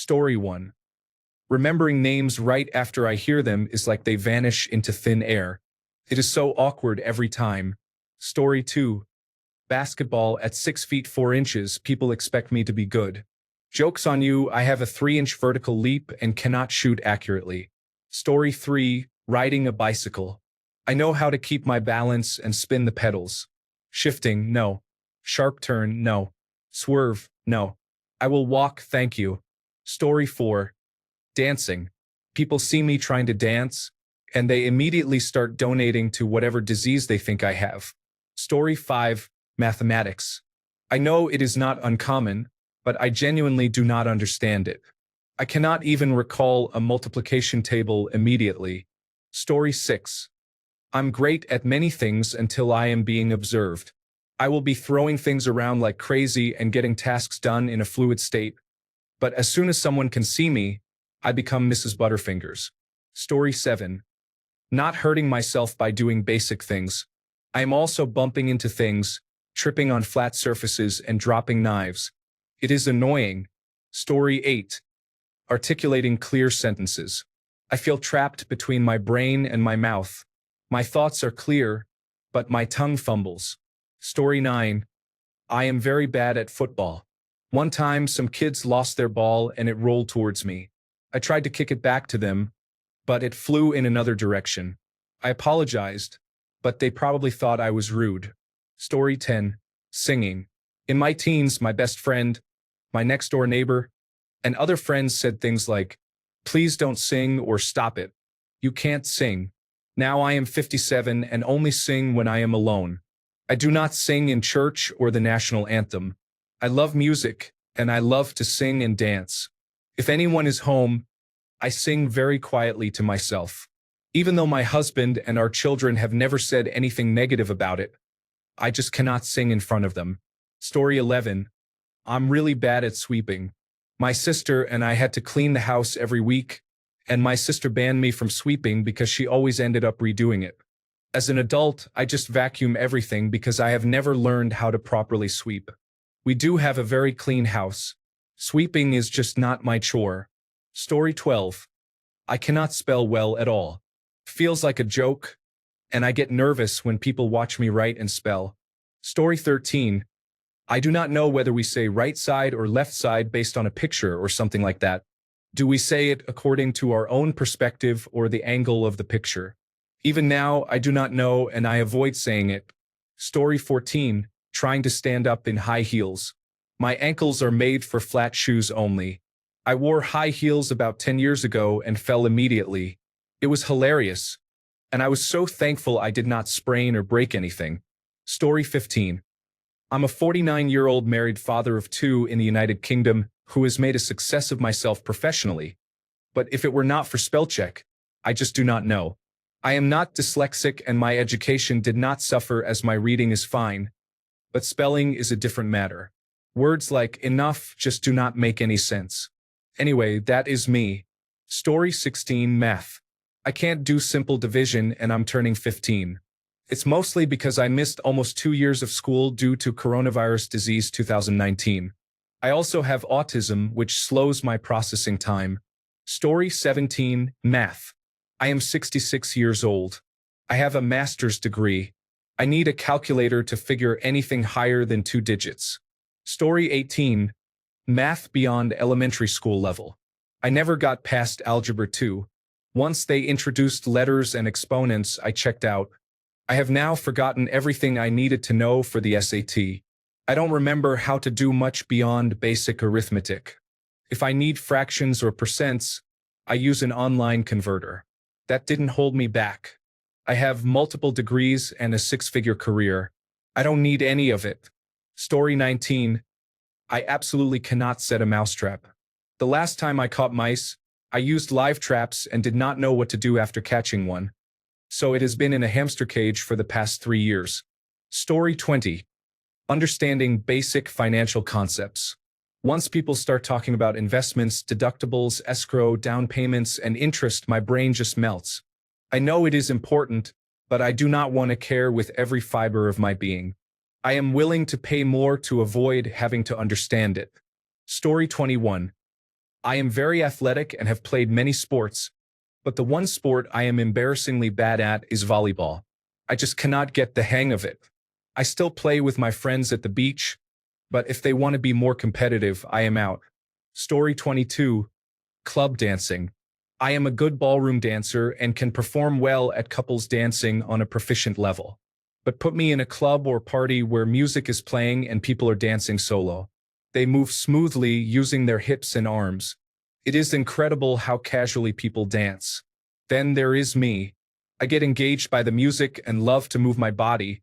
Story 1. Remembering names right after I hear them is like they vanish into thin air. It is so awkward every time. Story 2. Basketball at 6 feet 4 inches, people expect me to be good. Joke's on you, I have a 3-inch vertical leap and cannot shoot accurately. Story 3. Riding a bicycle. I know how to keep my balance and spin the pedals. Shifting, no. Sharp turn, no. Swerve, no. I will walk, thank you. Story 4. Dancing. People see me trying to dance, and they immediately start donating to whatever disease they think I have. Story 5. Mathematics. I know it is not uncommon, but I genuinely do not understand it. I cannot even recall a multiplication table immediately. Story 6. I'm great at many things until I am being observed. I will be throwing things around like crazy and getting tasks done in a fluid state. But as soon as someone can see me, I become Mrs. Butterfingers. Story 7. Not hurting myself by doing basic things. I am also bumping into things, tripping on flat surfaces and dropping knives. It is annoying. Story 8. Articulating clear sentences. I feel trapped between my brain and my mouth. My thoughts are clear, but my tongue fumbles. Story 9. I am very bad at football. One time, some kids lost their ball and it rolled towards me. I tried to kick it back to them, but it flew in another direction. I apologized, but they probably thought I was rude. Story 10. Singing. In my teens, my best friend, my next-door neighbor, and other friends said things like, "Please don't sing or stop it. You can't sing." Now I am 57 and only sing when I am alone. I do not sing in church or the national anthem. I love music, and I love to sing and dance. If anyone is home, I sing very quietly to myself. Even though my husband and our children have never said anything negative about it, I just cannot sing in front of them. Story 11. I'm really bad at sweeping. My sister and I had to clean the house every week, and my sister banned me from sweeping because she always ended up redoing it. As an adult, I just vacuum everything because I have never learned how to properly sweep. We do have a very clean house. Sweeping is just not my chore. Story 12. I cannot spell well at all. Feels like a joke, and I get nervous when people watch me write and spell. Story 13. I do not know whether we say right side or left side based on a picture or something like that. Do we say it according to our own perspective or the angle of the picture? Even now, I do not know and I avoid saying it. Story 14. Trying to stand up in high heels. My ankles are made for flat shoes only. I wore high heels about 10 years ago and fell immediately. It was hilarious, and I was so thankful I did not sprain or break anything. Story 15. I'm a 49-year-old married father of 2 in the United Kingdom who has made a success of myself professionally. But if it were not for spell check, I just do not know. I am not dyslexic and my education did not suffer as my reading is fine. But spelling is a different matter. Words like enough just do not make any sense. Anyway, that is me. Story 16. Math. I can't do simple division and I'm turning 15. It's mostly because I missed almost 2 years of school due to coronavirus disease 2019. I also have autism, which slows my processing time. Story 17. Math. I am 66 years old. I have a master's degree. I need a calculator to figure anything higher than 2 digits. Story 18. Math beyond elementary school level. I never got past Algebra 2. Once they introduced letters and exponents, I checked out. I have now forgotten everything I needed to know for the SAT. I don't remember how to do much beyond basic arithmetic. If I need fractions or percents, I use an online converter. That didn't hold me back. I have multiple degrees and a 6-figure career. I don't need any of it. Story 19. I absolutely cannot set a mousetrap. The last time I caught mice, I used live traps and did not know what to do after catching one. So it has been in a hamster cage for the past 3 years. Story 20. Understanding basic financial concepts. Once people start talking about investments, deductibles, escrow, down payments, and interest, my brain just melts. I know it is important, but I do not want to care with every fiber of my being. I am willing to pay more to avoid having to understand it. Story 21. I am very athletic and have played many sports, but the one sport I am embarrassingly bad at is volleyball. I just cannot get the hang of it. I still play with my friends at the beach, but if they want to be more competitive, I am out. Story 22. Club dancing. I am a good ballroom dancer and can perform well at couples dancing on a proficient level. But put me in a club or party where music is playing and people are dancing solo. They move smoothly using their hips and arms. It is incredible how casually people dance. Then there is me. I get engaged by the music and love to move my body,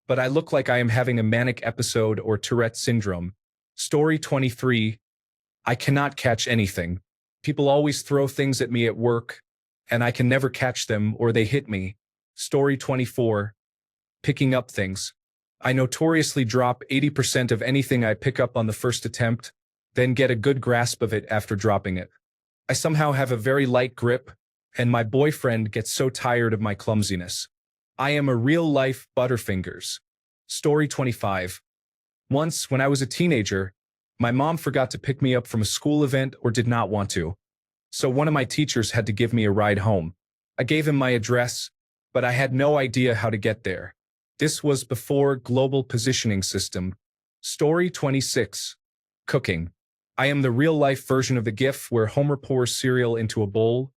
but I look like I am having a manic episode or Tourette syndrome. Story 23. I cannot catch anything. People always throw things at me at work, and I can never catch them or they hit me. Story 24. Picking up things. I notoriously drop 80% of anything I pick up on the first attempt, then get a good grasp of it after dropping it. I somehow have a very light grip, and my boyfriend gets so tired of my clumsiness. I am a real-life Butterfingers. Story 25. Once, when I was a teenager, my mom forgot to pick me up from a school event or did not want to. So one of my teachers had to give me a ride home. I gave him my address, but I had no idea how to get there. This was before global positioning system. Story 26. Cooking. I am the real-life version of the GIF where Homer pours cereal into a bowl,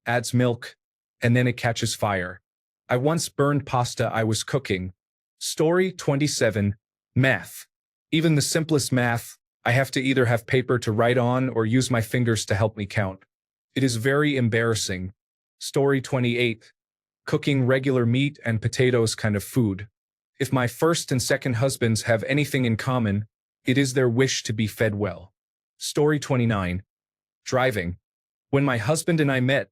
adds milk, and then it catches fire. I once burned pasta I was cooking. Story 27. Math. Even the simplest math, I have to either have paper to write on or use my fingers to help me count. It is very embarrassing. Story 28. Cooking regular meat and potatoes kind of food. If my first and second husbands have anything in common, it is their wish to be fed well. Story 29. Driving. When my husband and I met,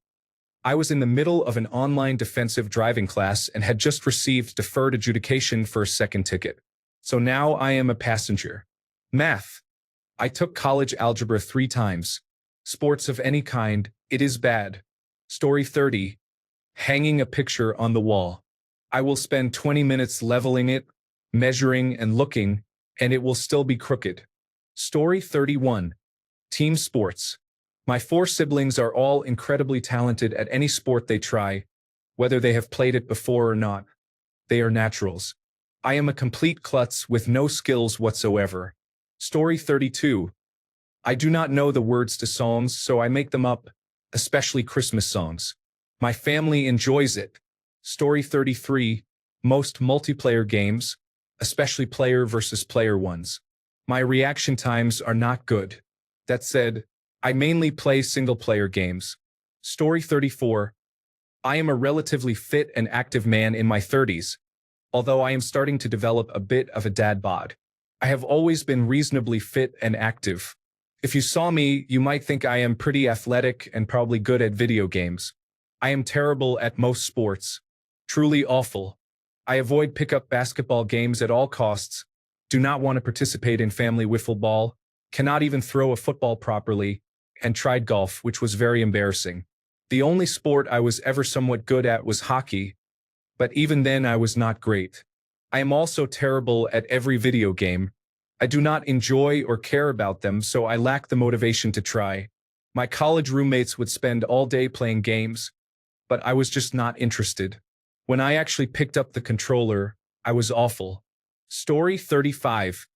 I was in the middle of an online defensive driving class and had just received deferred adjudication for a second ticket. So now I am a passenger. Math. I took college algebra 3 times. Sports of any kind, it is bad. Story 30. Hanging a picture on the wall. I will spend 20 minutes leveling it, measuring and looking, and it will still be crooked. Story 31. Team sports. My 4 siblings are all incredibly talented at any sport they try, whether they have played it before or not. They are naturals. I am a complete klutz with no skills whatsoever. Story 32. I do not know the words to songs, so I make them up, especially Christmas songs. My family enjoys it. Story 33. Most multiplayer games, especially player versus player ones. My reaction times are not good. That said, I mainly play single-player games. Story 34. I am a relatively fit and active man in my 30s, although I am starting to develop a bit of a dad bod. I have always been reasonably fit and active. If you saw me, you might think I am pretty athletic and probably good at video games. I am terrible at most sports. Truly awful. I avoid pickup basketball games at all costs, do not want to participate in family wiffle ball, cannot even throw a football properly, and tried golf, which was very embarrassing. The only sport I was ever somewhat good at was hockey, but even then I was not great. I am also terrible at every video game. I do not enjoy or care about them, so I lack the motivation to try. My college roommates would spend all day playing games, but I was just not interested. When I actually picked up the controller, I was awful. Story 35.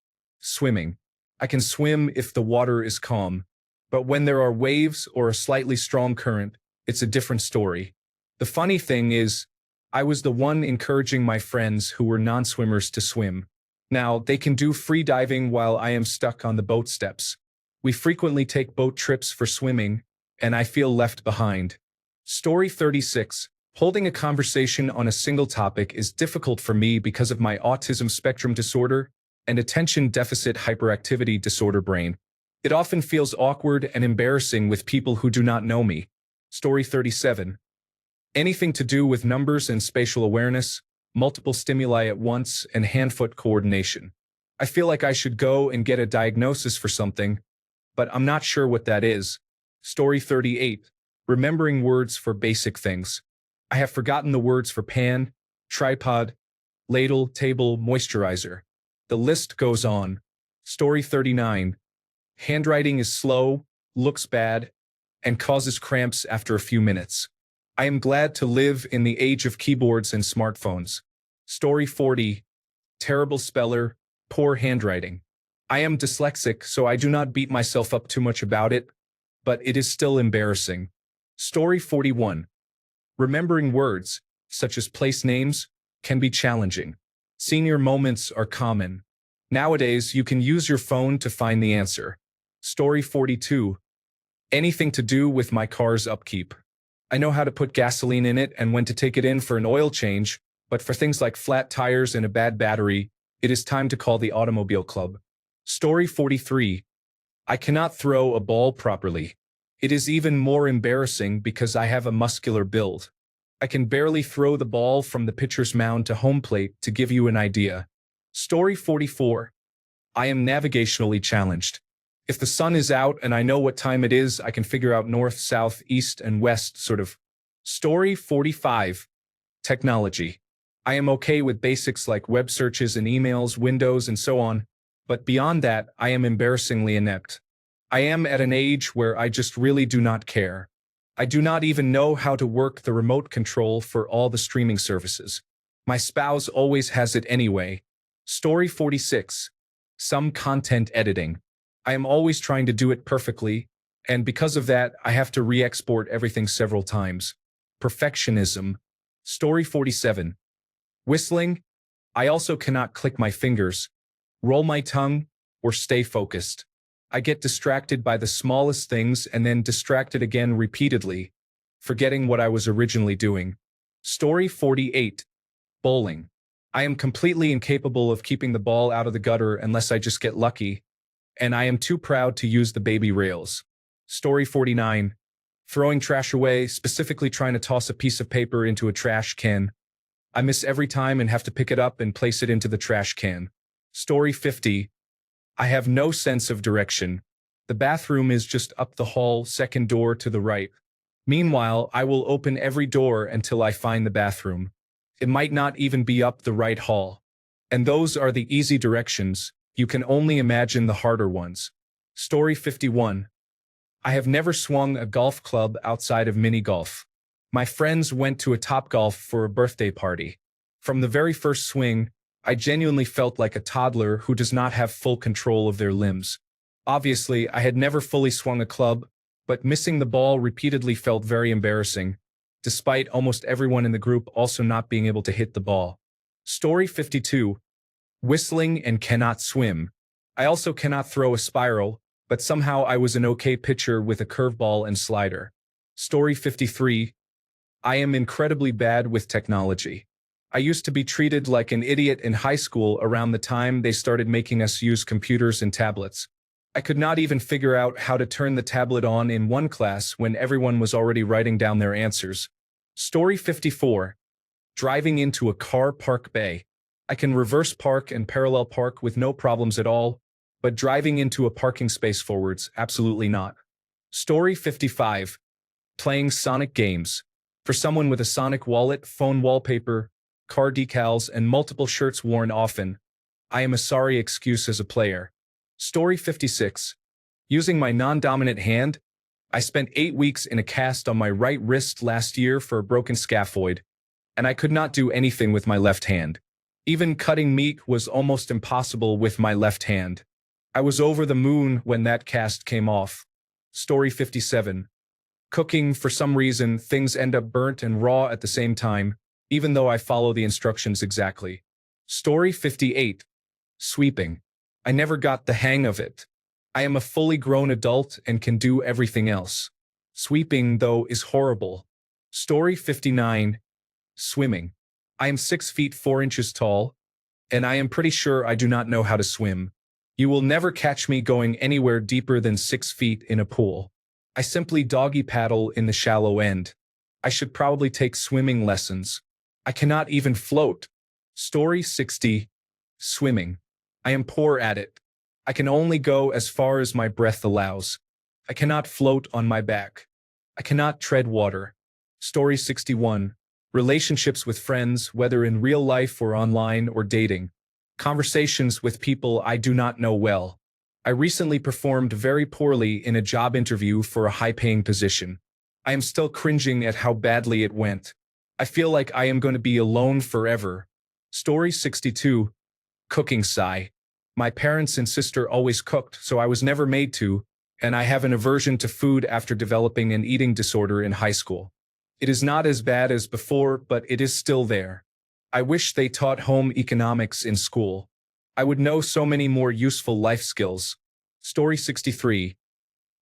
Swimming. I can swim if the water is calm, but when there are waves or a slightly strong current, it's a different story. The funny thing is, I was the one encouraging my friends who were non-swimmers to swim. Now, they can do free diving while I am stuck on the boat steps. We frequently take boat trips for swimming, and I feel left behind. Story 36. Holding a conversation on a single topic is difficult for me because of my autism spectrum disorder and attention deficit hyperactivity disorder brain. It often feels awkward and embarrassing with people who do not know me. Story 37. Anything to do with numbers and spatial awareness, multiple stimuli at once, and hand-foot coordination. I feel like I should go and get a diagnosis for something, but I'm not sure what that is. Story 38. Remembering words for basic things. I have forgotten the words for pan, tripod, ladle, table, moisturizer. The list goes on. Story 39. Handwriting is slow, looks bad, and causes cramps after a few minutes. I am glad to live in the age of keyboards and smartphones. Story 40. Terrible speller, poor handwriting. I am dyslexic, so I do not beat myself up too much about it, but it is still embarrassing. Story 41. Remembering words, such as place names, can be challenging. Senior moments are common. Nowadays, you can use your phone to find the answer. Story 42. Anything to do with my car's upkeep. I know how to put gasoline in it and when to take it in for an oil change, but for things like flat tires and a bad battery, it is time to call the automobile club. Story 43. I cannot throw a ball properly. It is even more embarrassing because I have a muscular build. I can barely throw the ball from the pitcher's mound to home plate to give you an idea. Story 44. I am navigationally challenged. If the sun is out and I know what time it is, I can figure out north, south, east, and west, sort of. Story 45. Technology. I am okay with basics like web searches and emails, Windows, and so on, but beyond that, I am embarrassingly inept. I am at an age where I just really do not care. I do not even know how to work the remote control for all the streaming services. My spouse always has it anyway. Story 46. Some content editing. I am always trying to do it perfectly, and because of that, I have to re-export everything several times. Perfectionism. Story 47. Whistling. I also cannot click my fingers, roll my tongue, or stay focused. I get distracted by the smallest things and then distracted again repeatedly, forgetting what I was originally doing. Story 48. Bowling. I am completely incapable of keeping the ball out of the gutter unless I just get lucky, and I am too proud to use the baby rails. Story 49. Throwing trash away, specifically trying to toss a piece of paper into a trash can. I miss every time and have to pick it up and place it into the trash can. Story 50. I have no sense of direction. The bathroom is just up the hall, second door to the right. Meanwhile, I will open every door until I find the bathroom. It might not even be up the right hall. And those are the easy directions. You can only imagine the harder ones. Story 51. I have never swung a golf club outside of mini golf. My friends went to a Topgolf for a birthday party. From the very first swing, I genuinely felt like a toddler who does not have full control of their limbs. Obviously, I had never fully swung a club, but missing the ball repeatedly felt very embarrassing, despite almost everyone in the group also not being able to hit the ball. Story 52. Whistling and cannot swim. I also cannot throw a spiral, but somehow I was an okay pitcher with a curveball and slider. Story 53. I am incredibly bad with technology. I used to be treated like an idiot in high school around the time they started making us use computers and tablets. I could not even figure out how to turn the tablet on in one class when everyone was already writing down their answers. Story 54. Driving into a car park bay. I can reverse park and parallel park with no problems at all, but driving into a parking space forwards, absolutely not. Story 55. Playing Sonic games. For someone with a Sonic wallet, phone wallpaper, car decals, and multiple shirts worn often, I am a sorry excuse as a player. Story 56. Using my non-dominant hand, I spent 8 weeks in a cast on my right wrist last year for a broken scaphoid, and I could not do anything with my left hand. Even cutting meat was almost impossible with my left hand. I was over the moon when that cast came off. Story 57. Cooking, for some reason, things end up burnt and raw at the same time, even though I follow the instructions exactly. Story 58. Sweeping. I never got the hang of it. I am a fully grown adult and can do everything else. Sweeping, though, is horrible. Story 59. Swimming. I am 6 feet 4 inches tall, and I am pretty sure I do not know how to swim. You will never catch me going anywhere deeper than 6 feet in a pool. I simply doggy paddle in the shallow end. I should probably take swimming lessons. I cannot even float. Story 60. Swimming. I am poor at it. I can only go as far as my breath allows. I cannot float on my back. I cannot tread water. Story 61. Relationships with friends, whether in real life or online or dating. Conversations with people I do not know well. I recently performed very poorly in a job interview for a high-paying position. I am still cringing at how badly it went. I feel like I am going to be alone forever. Story 62. Cooking sigh. My parents and sister always cooked, so I was never made to, and I have an aversion to food after developing an eating disorder in high school. It is not as bad as before, but it is still there. I wish they taught home economics in school. I would know so many more useful life skills. Story 63.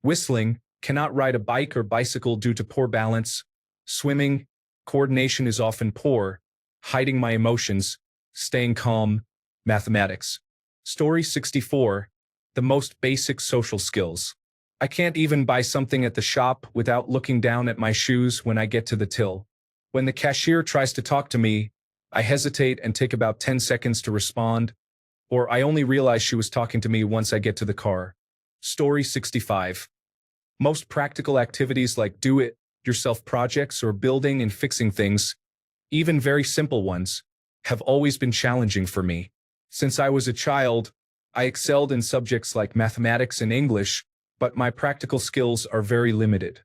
Whistling, cannot ride a bike or bicycle due to poor balance. Swimming, coordination is often poor. Hiding my emotions, staying calm. Mathematics. Story 64. The most basic social skills. I can't even buy something at the shop without looking down at my shoes when I get to the till. When the cashier tries to talk to me, I hesitate and take about 10 seconds to respond, or I only realize she was talking to me once I get to the car. Story 65. Most practical activities like do-it-yourself projects or building and fixing things, even very simple ones, have always been challenging for me. Since I was a child, I excelled in subjects like mathematics and English, but my practical skills are very limited.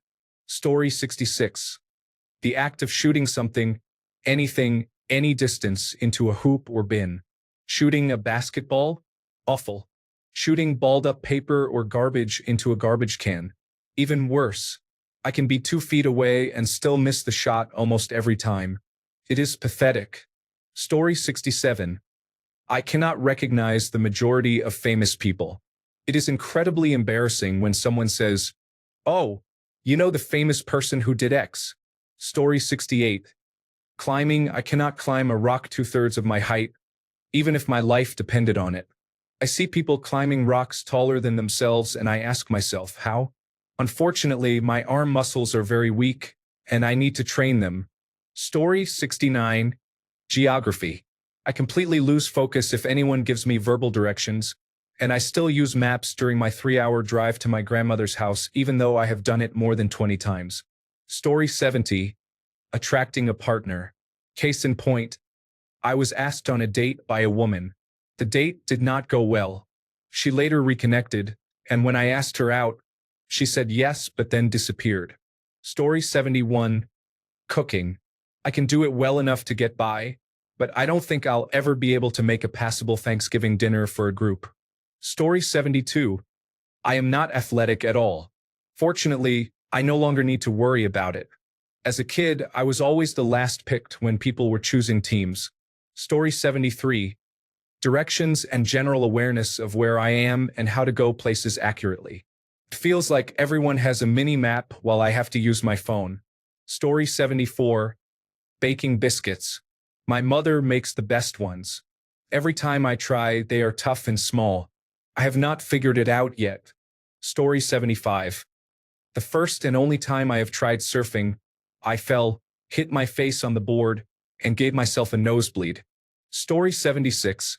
Story 66. The act of shooting something, anything, any distance into a hoop or bin. Shooting a basketball? Awful. Shooting balled-up paper or garbage into a garbage can. Even worse. I can be 2 feet away and still miss the shot almost every time. It is pathetic. Story 67. I cannot recognize the majority of famous people. It is incredibly embarrassing when someone says, "Oh, you know the famous person who did X." Story 68. Climbing, I cannot climb a rock 2/3 of my height, even if my life depended on it. I see people climbing rocks taller than themselves and I ask myself, how? Unfortunately, my arm muscles are very weak, and I need to train them. Story 69. Geography. I completely lose focus if anyone gives me verbal directions, and I still use maps during my 3-hour drive to my grandmother's house even though I have done it more than 20 times. Story 70. Attracting a partner. Case in point, I was asked on a date by a woman. The date did not go well. She later reconnected, and when I asked her out, she said yes but then disappeared. Story 71. Cooking. I can do it well enough to get by, but I don't think I'll ever be able to make a passable Thanksgiving dinner for a group. Story 72. I am not athletic at all. Fortunately, I no longer need to worry about it. As a kid, I was always the last picked when people were choosing teams. Story 73. Directions and general awareness of where I am and how to go places accurately. It feels like everyone has a mini map while I have to use my phone. Story 74. Baking biscuits. My mother makes the best ones. Every time I try, they are tough and small. I have not figured it out yet. Story 75. The first and only time I have tried surfing, I fell, hit my face on the board, and gave myself a nosebleed. Story 76.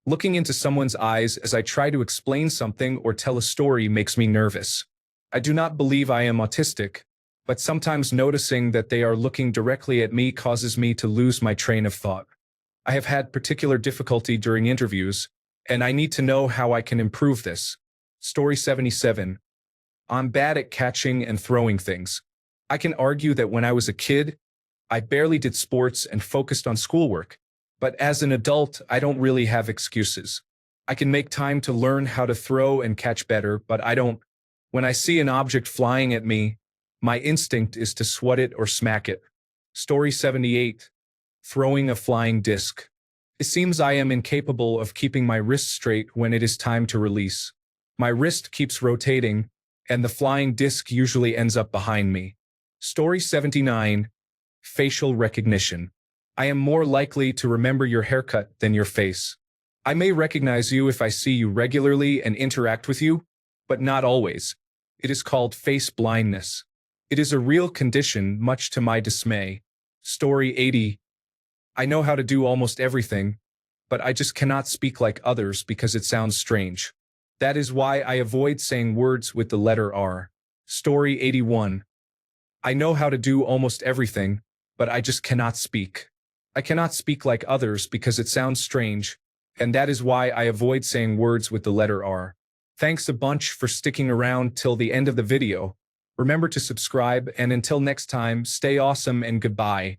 Looking into someone's eyes as I try to explain something or tell a story makes me nervous. I do not believe I am autistic, but sometimes noticing that they are looking directly at me causes me to lose my train of thought. I have had particular difficulty during interviews, and I need to know how I can improve this. Story 77. I'm bad at catching and throwing things. I can argue that when I was a kid, I barely did sports and focused on schoolwork. But as an adult, I don't really have excuses. I can make time to learn how to throw and catch better, but I don't. When I see an object flying at me, my instinct is to swat it or smack it. Story 78. Throwing a flying disc. It seems I am incapable of keeping my wrist straight when it is time to release. My wrist keeps rotating, and the flying disc usually ends up behind me. Story 79. Facial recognition. I am more likely to remember your haircut than your face. I may recognize you if I see you regularly and interact with you, but not always. It is called face blindness. It is a real condition, much to my dismay. Story 80. I know how to do almost everything, but I just cannot speak like others because it sounds strange. That is why I avoid saying words with the letter R. Story 81. I know how to do almost everything, but I just cannot speak. I cannot speak like others because it sounds strange, and that is why I avoid saying words with the letter R. Thanks a bunch for sticking around till the end of the video. Remember to subscribe, and until next time, stay awesome and goodbye.